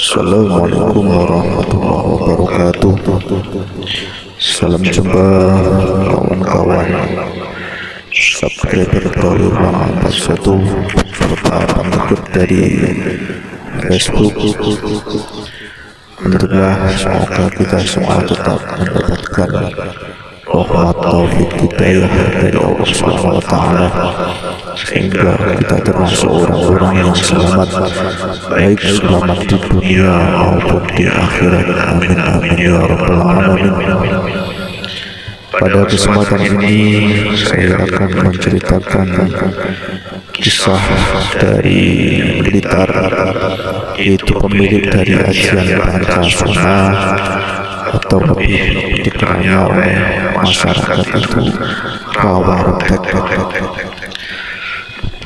Assalamualaikum warahmatullahi wabarakatuh. Salam jumpa kawan-kawan subscriber baru 41 serta pengikut dari Facebook. Alhamdulillah, semoga kita semua tetap mendapatkan rahmat taufik hidayah dari Allah Subhanahu wa taala sehingga kita termasuk orang-orang yang selamat, baik selamat di dunia maupun di akhirat. Amin amin ya rabbal alamin. Pada kesempatan ini saya akan menceritakan kisah dari Blitar, yaitu pemilik dari ajian Pancasuna atau lebih dikenalnya oleh masyarakat itu Rawarontek.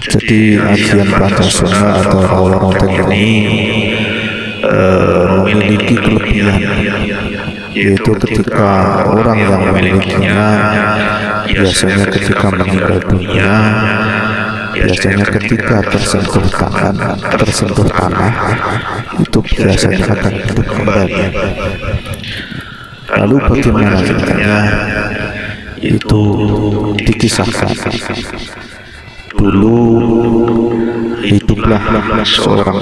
Jadi ajian Pancasuna atau Rawarontek ini memiliki kelebihan, yaitu ketika orang yang memilikinya biasanya ketika meninggal dunia, biasanya ketika tersentuh tanah itu biasanya akan hidup kembali. Lalu bagaimana ceritanya? Itu dikisahkan dulu hiduplah seorang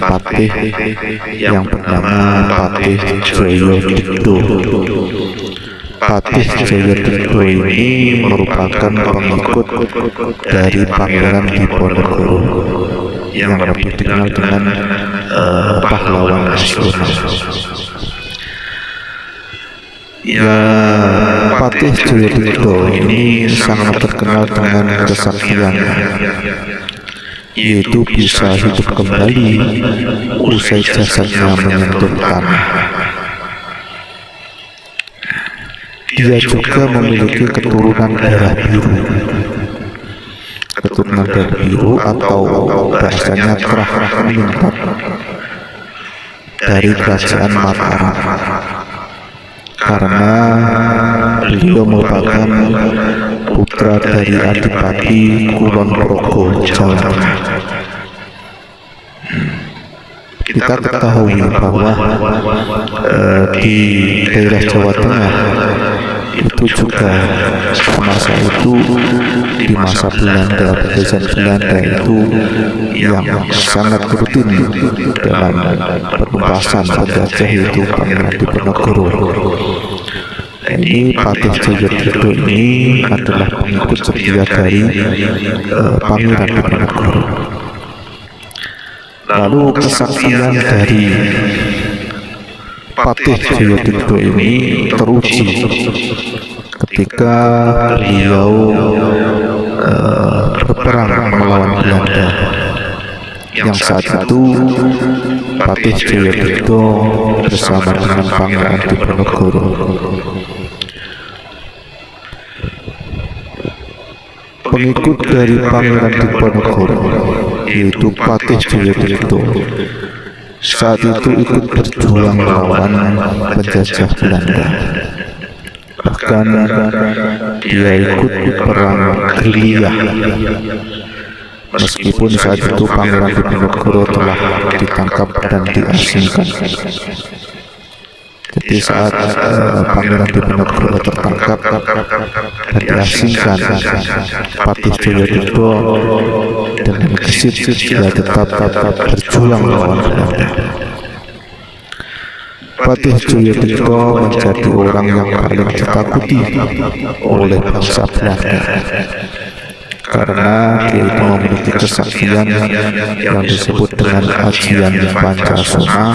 patih yang bernama Patih Jayadikdo. Patih Jayadikdo ini merupakan pengikut dari Pangeran Diponegoro yang lebih dikenal dengan pahlawan nasional. Ya, Patih Jayadikdo ini sangat terkenal dengan kesaktiannya, yaitu bisa hidup kembali usai jasadnya menyentuh tanah. Dia juga memiliki keturunan darah biru atau bahasanya kerah meningkat dari kerajaan Mataram, karena beliau merupakan putra dari Adipati Kulon Progo, Jawa Tengah. Kita ketahui bahwa di daerah Jawa Tengah itu juga semasa itu, di masa Belanda, penjajahan Belanda itu yang sangat rutin dalam penumpasan penjajah itu Pangeran Diponegoro. Ini Patih Jayadikdo ini adalah pengikut setia dari Pangeran Diponegoro. Lalu kesaktian dari Patih Jayadikdo ini teruji ketika beliau berperang melawan Belanda, yang saat itu Patih Jayadikdo bersama dengan Pangeran Diponegoro. Pengikut dari Pangeran Diponegoro, yaitu Patih Jayadikdo, saat itu ikut berjuang melawan penjajah Belanda. Bahkan dia ikut perang gerilya, meskipun saat itu Pangeran Diponegoro telah ditangkap dan diasingkan. Jadi saat Pangeran Diponegoro tertangkap dan diasingkan, Patih Jayadikdo dengan gesit dia tetap berjuang melawan Belanda. Patih Jayadikdo menjadi orang yang paling ditakuti oleh bangsa Belanda, karena dia itu memiliki kesaktian yang disebut dengan ajian Pancasuna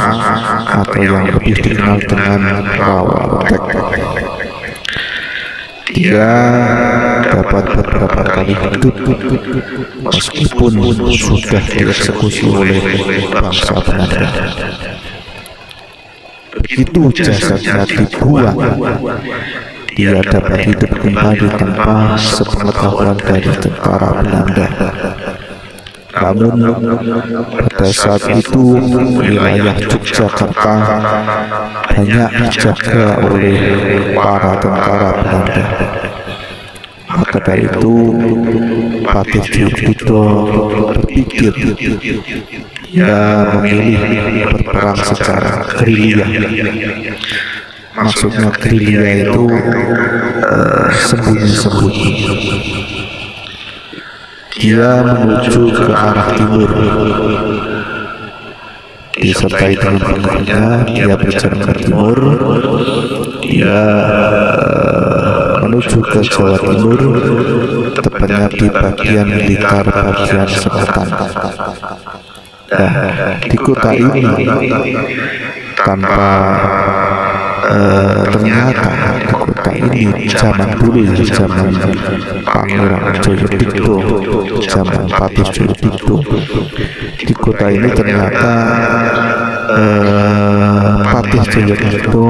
atau yang lebih dikenal dengan Rawarontek. Dia dapat beberapa kali hidup meskipun sudah dieksekusi oleh bangsa Belanda. Begitu jasadnya dibuang, dia dapat hidup kembali tanpa sepengetahuan dari tentara Belanda. Namun pada saat itu wilayah Yogyakarta banyak dijaga oleh para tentara Belanda. Maka dari itu Patih Jayadikdo berpikir ia memilih berperang secara gerilya. Maksudnya gerilya itu sembunyi-sembunyi. Dia menuju ke arah timur. Disertai dengan pengikutnya, dia berjalan ke timur. Dia menuju ke Jawa Timur, tepatnya di bagian Blitar bagian selatan. Nah, di kota ini tanpa ternyata di kota ini zaman dulu, zaman Pangeran Jayadikdo, zaman Patih Jayadikdo, di kota ini ternyata Patih Jayadikdo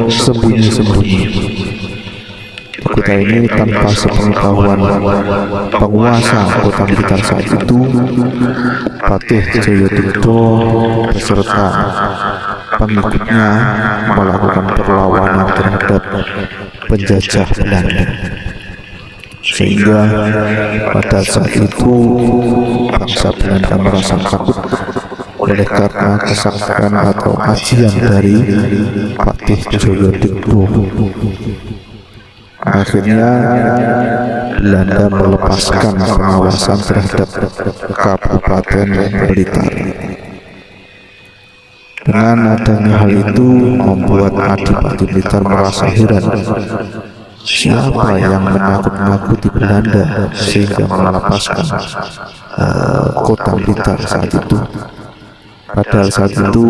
sembunyi-sembunyi. Di kota ini tanpa sepengetahuan penguasa kota Blitar saat itu, Patih Jayadikdo beserta pengikutnya melakukan perlawanan terhadap penjajah Belanda. Sehingga pada saat itu bangsa Belanda merasa takut oleh karena kesaktian atau ajian dari Patih Jayadikdo. Akhirnya Belanda melepaskan pengawasan terhadap Kabupaten Blitar. Dengan adanya hal itu membuat Adipati Blitar merasa heran. Siapa yang menakut-nakuti Belanda sehingga melepaskan kota Blitar saat itu? Padahal saat itu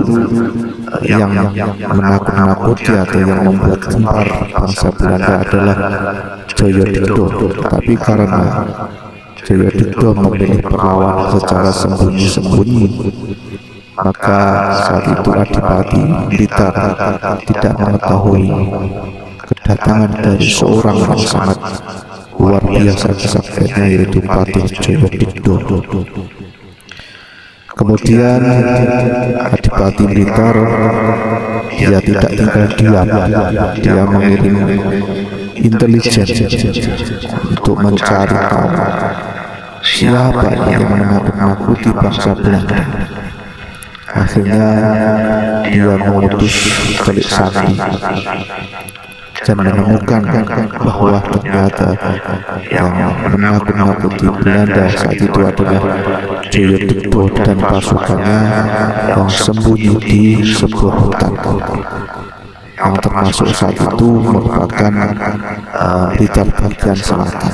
yang menakut-nakuti atau yang membuat gempar bangsa Belanda adalah Jayadikdo. Tapi karena Jayadikdo memilih perlawanan secara sembunyi-sembunyi, maka saat itu Adipati Blitar tidak mengetahui kedatangan dari seorang yang sangat luar biasa kesaktiannya, yaitu Patih Jayadikdo. Kemudian Adipati Blitar dia tidak tinggal diam, dia mengirim intelijen untuk mencari tahu siapa yang menakut-nakuti bangsa Belanda. Akhirnya dia mengutus Telik Sandi dan menemukan bahwa ternyata yang menakut-nakuti Belanda saat itu adalah Jayadikdo dan pasukannya yang sembunyi di sebuah hutan yang termasuk saat itu merupakan Blitar bagian selatan.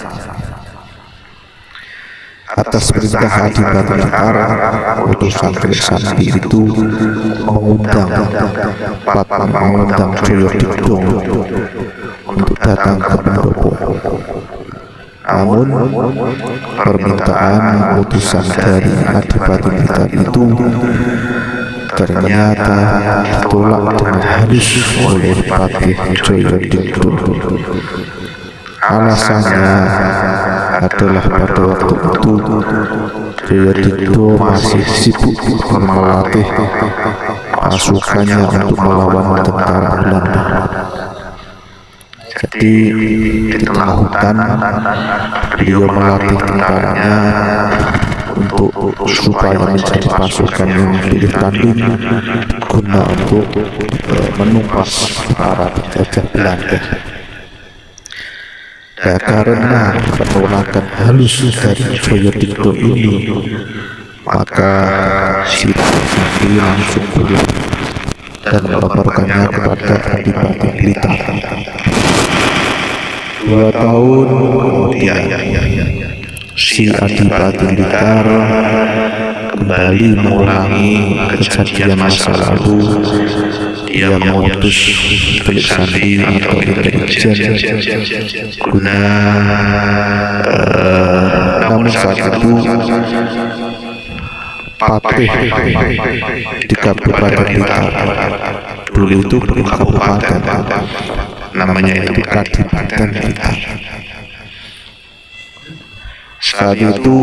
Atas perintah Adipati Blitar, utusan Telik Sandi itu mengundang Jayadikdo untuk datang ke pendopo. Namun permintaan utusan dari Adipati Blitar itu ternyata ditolak dengan halus oleh Patih Jayadikdo. Alasannya adalah pada waktu itu Jayadikdo masih sibuk melatih pasukannya untuk melawan tentara Belanda. Jadi di tengah hutan beliau melatih tentaranya untuk supaya menjadi pasukan yang pilih tanding guna untuk menumpas para penjajah Belanda. Ya, karena penolakan halus dari Jayadikdo ini, maka si Telik Sandi langsung pulang dan melaporkannya kepada Adipati Blitar. 2 tahun kemudian, si Adipati Blitar kembali mengulangi kejadian masa lalu. Dia mengutus Telik Sandi atau intelijen guna namun saat itu Patih di Kabupaten Blitar, dulu itu belum kabupaten, namanya itu Kadipaten Blitar. Saat itu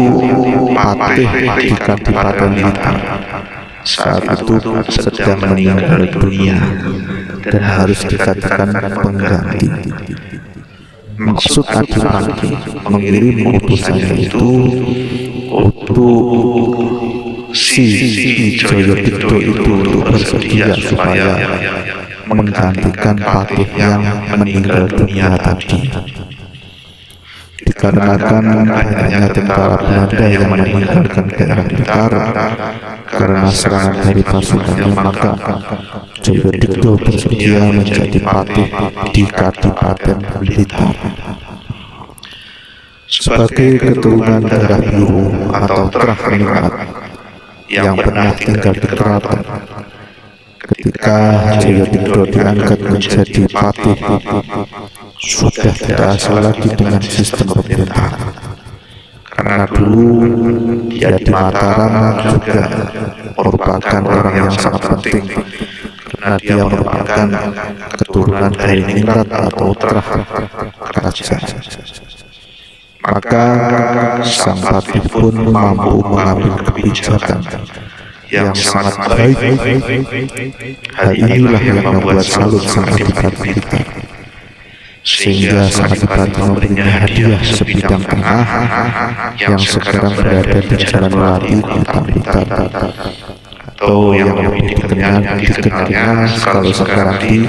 Patih di Kadipaten Blitar saat itu sedang meninggal dunia dan harus dijadikan pengganti. Maksud Adipati mengirim utusannya itu untuk si Joyodigdo itu untuk bersedia supaya menggantikan patih yang meninggal dunia tadi. Dikarenakan banyaknya tentara Belanda yang meninggalkan daerah Blitar karena serangan dari pasukannya, maka Joyodigdo bersedia menjadi patih di Kadipaten Blitar. Sebagai keturunan darah biru atau terah nikmat yang pernah tinggal di keraton, ketika Joyodigdo diangkat menjadi patih, sudah tidak asal lagi dengan sistem pemerintahan. Karena dulu dia di Mataram juga merupakan orang yang sangat penting, karena dia merupakan keturunan dari ningrat atau terah kerajaan. Maka sang patih pun mampu mengambil kebijakan yang sangat baik. Hal inilah yang membuat salut sang Adipati kita, sehingga sang Adipati memberinya hadiah sebidang tanah yang sekarang berada di Jalan Melati, Kota Blitar, atau yang lebih dikenalnya kalau sekarang di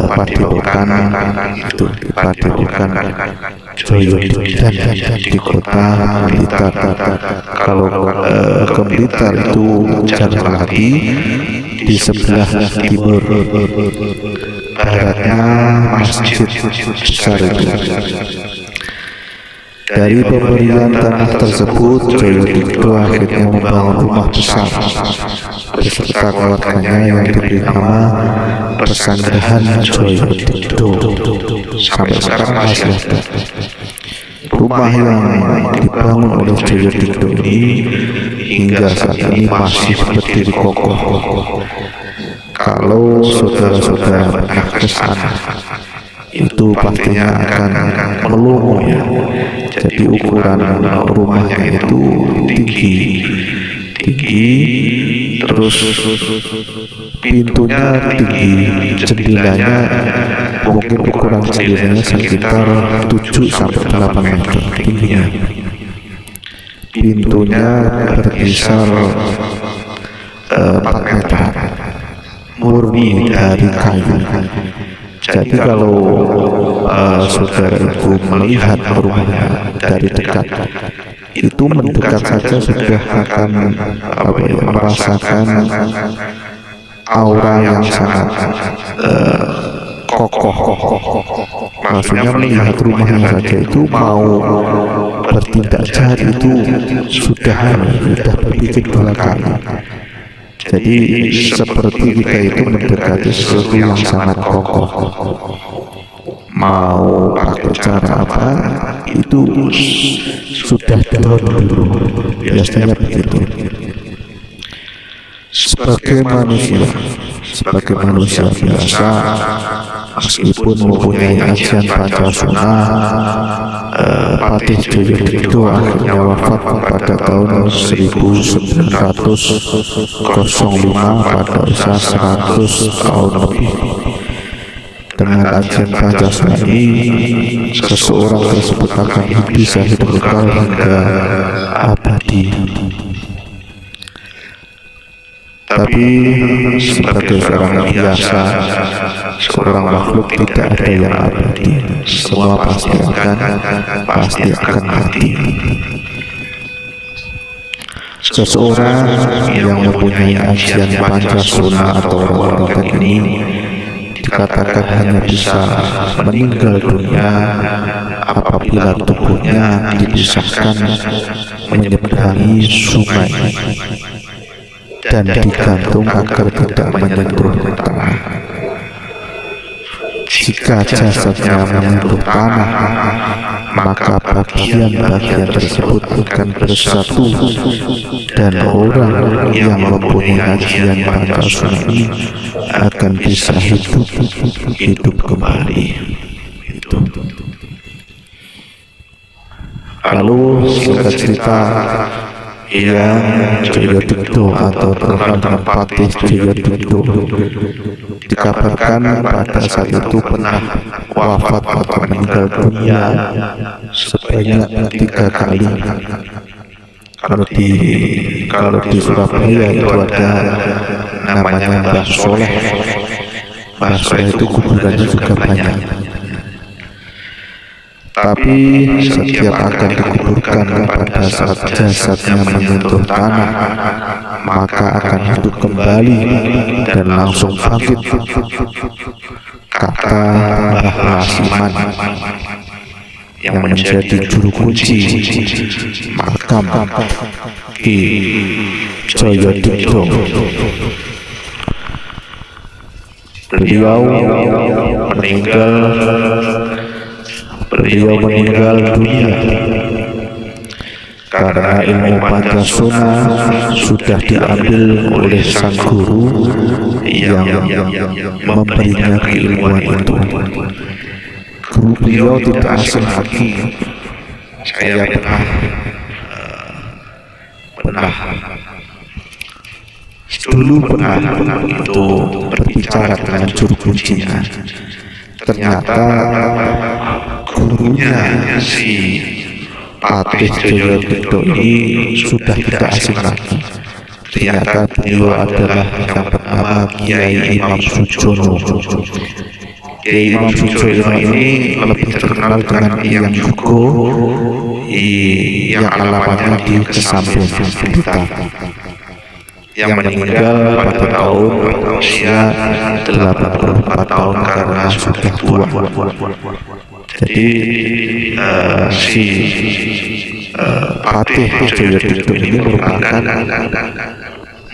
Padepokan, itu di Padepokan Joyodigdo di Kota Blitar. Kalau ke Blitar itu Jalan Melati, di sebelah timur baratnya masjid besar itu. Dari pemberian tanah tersebut, Joyodigdo akhirnya membangun rumah besar beserta keluarganya yang diberi nama Persanggrahan Joyodigdo. Sampai sekarang masih ada. Rumah yang dibangun oleh Joyodigdo ini hingga saat ini masih berdiri kokoh. Kalau saudara-saudara pernah ke sana, itu pastinya akan melongo ya. Jadi ukuran rumahnya itu tinggi, terus pintunya tinggi, jendelanya mungkin ukuran jendelanya sekitar 7-8 meter tingginya. Pintunya berkisar 4 meter, murni dari kayu. Jadi kalau saudara ibu melihat rumahnya dari dekat, itu mendekat saja sudah akan merasakan aura yang sangat kokoh. Maksudnya melihat rumahnya saja itu mau bertindak jahat itu sudah berpikir 2 kali. Jadi seperti kita itu mendekati sesuatu yang sangat kokoh, mau pakai cara apa itu sudah down dulu, biasanya begitu. Sebagai manusia biasa, meskipun mempunyai ajian Pancasuna, Patih Joyodigdo akhirnya wafat pada tahun 1905 pada usia 100 tahun lebih. Dengan ajian Pancasuna ini, seseorang tersebut akan bisa hidup kekal hingga abadi. Tapi sebagai seorang biasa, seorang makhluk tidak ada yang abadi. Semua pasti akan mati. Seseorang yang mempunyai ajian Pancasuna atau orang ini dikatakan hanya bisa meninggal dunia apabila tubuhnya dipisahkan menyeberangi sungai dan digantung agar tidak menyentuh tanah. Jika jasadnya menyentuh tanah, maka bagian-bagian tersebut akan bersatu dan orang yang mempunyai ajian Pancasuna ini akan bisa hidup kembali. Itu. Lalu singkat cerita, yang Joyodigdo atau terkenal Patih Joyodigdo dikabarkan pada saat itu pernah wafat atau meninggal dunia sebanyak 3 kali. Kalau di Surabaya itu ada namanya Mbah Soleh. Mbah Soleh itu kuburannya juga banyak. Tapi setiap akan dikuburkan pada saat jasadnya menyentuh tanah, maka akan hidup kembali dan langsung bangkit, kata Mbah Lasiman yang menjadi juru kunci makam Ki Jayadikdo. Beliau meninggal dunia karena ilmu Pancasuna sudah diambil oleh sang guru yang memberinya keilmuan itu. Guru beliau tidak asing lagi. Saya pernah itu berbicara dengan juru kuncinya. Ternyata gurunya si Patih Jayadikdo ini sudah tidak asing lagi. Ternyata beliau adalah yang bernama Kiai Imam Sujono. Kiai Imam Sujono ini lebih terkenal dengan Hyang Jugo yang alamatnya di Kesamping Blitar, yang meninggal pada tahun usia 84 tahun karena sudah tua. Jadi si Patih Jayadikdo ini merupakan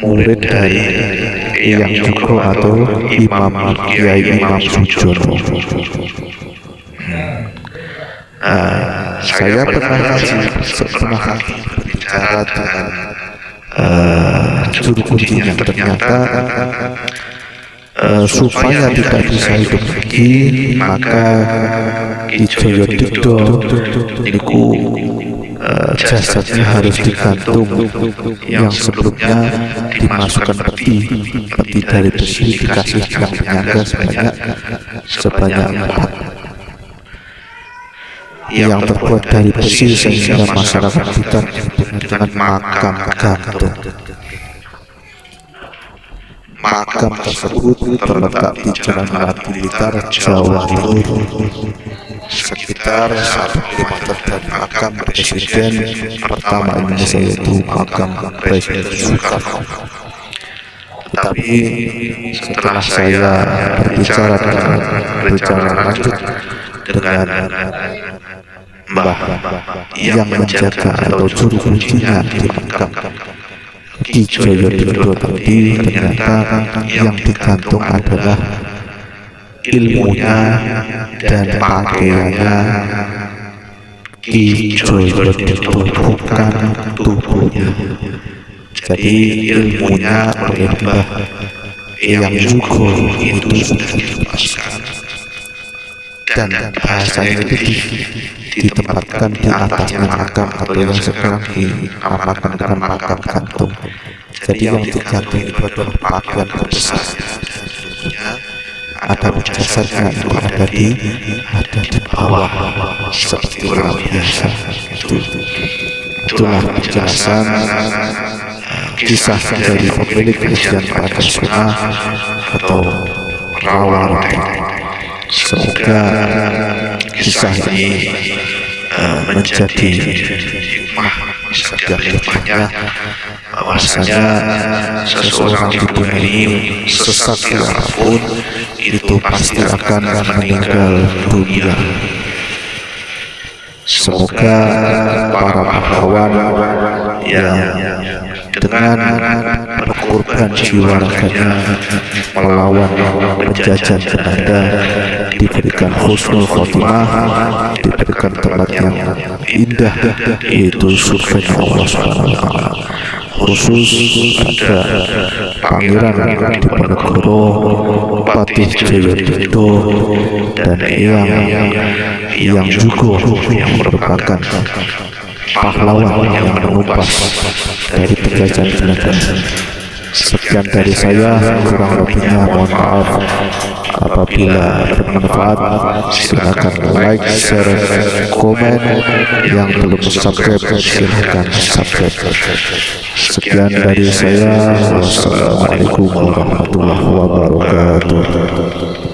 murid dari Hyang Jugo atau Kiai Imam Sujono. Saya pernah berbicara dengan juru kuncinya. Ternyata supaya tidak bisa hidup lagi, maka Ki Jayadikdo niku jasadnya harus digantung, yang sebelumnya dimasukkan peti dari besi, dikasih tiang penyangga sebanyak 4 yang terbuat dari besi, sehingga masyarakat Blitar dengan makam gantung. Makam tersebut terletak di Jalan Melati Blitar, Jawa Timur, sekitar 1 km dari makam Presiden pertama Indonesia, yaitu makam Presiden Soekarno. Tetapi setelah saya berbicara lanjut dengan Mbah yang menjaga atau juru kuncinya di makam Ki Jayadikdo tadi, ternyata yang digantung adalah ilmunya dan pakaiannya Ki Jayadikdo, bukan tubuhnya. Jadi ilmunya oleh Mbah Hyang Jugo itu sudah dilepaskan, dan bahasanya itu ditempatkan di atasnya makam atau yang sekarang dinamakan dengan makam gantung. Jadi yang digantung itu adalah pakaian kebesarannya, ada jasadnya itu ada di bawah seperti orang biasa. Itulah penjelasan kisah dari pemilik kajian Pancasuna atau Rawarodeng. Semoga kisah ini menjadi hikmah, bisa diambil hikmahnya, bahwasanya seseorang di dunia ini sesat apapun itu pasti akan meninggal dunia. Semoga para pahlawan yang dengan berkorban jiwa raganya melawan penjajahan Belanda diberikan husnul khotimah, diberikan tempat yang indah, yaitu surga Allah SWT. Khusus ada Pangeran Diponegoro, Patih Jayadikdo, dan Hyang Jugo yang merupakan pahlawan yang menumpas dari penjajahan Belanda. Sekian dari saya, kurang lebihnya mohon maaf. Apabila bermanfaat, silakan like, share, komen. Yang belum subscribe, silakan subscribe. Sekian dari saya. Wassalamualaikum warahmatullahi wabarakatuh.